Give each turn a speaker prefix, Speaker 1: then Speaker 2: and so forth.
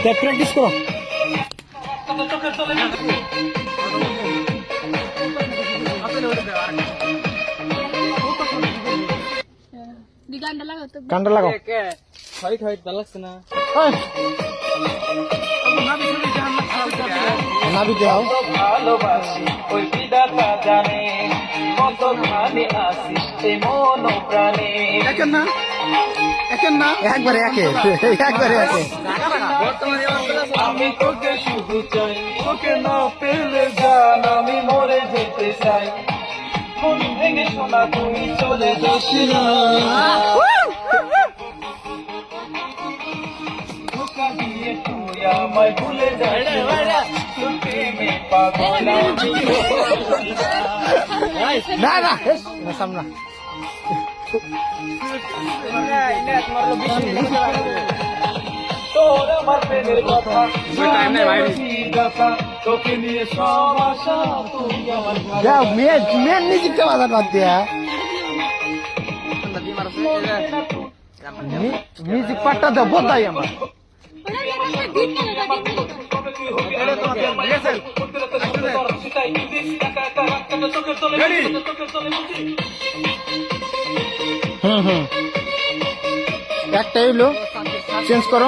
Speaker 1: Practice করো। গানটা লাগাও। নাবি দাও।
Speaker 2: ভালোবাসি ওই বিধাতা জানে কত খানি আসি এই মন প্রাণে।
Speaker 1: একবারে একে
Speaker 2: আমি তোকে শুধু চাই, তোকে না পেলে জান আমি মরে যেতে চাই। মন ভেঙে শোনা তুই চলে যাস না, ধোঁকা দিয়ে তুই আমায় ভুলে যাস না, তোর প্রেমে পাগল আমি।
Speaker 1: না না সামনা
Speaker 2: তোর আমার প্রেমের কথা তোকে নিয়ে সব আশা, তুই আমার
Speaker 1: যাও মেন মিউজিকটা বাজার বাদ দিয়া মিউজিক পার্টটা দাও বোধাই আমার হুম একটাই হইলো চেঞ্জ করো।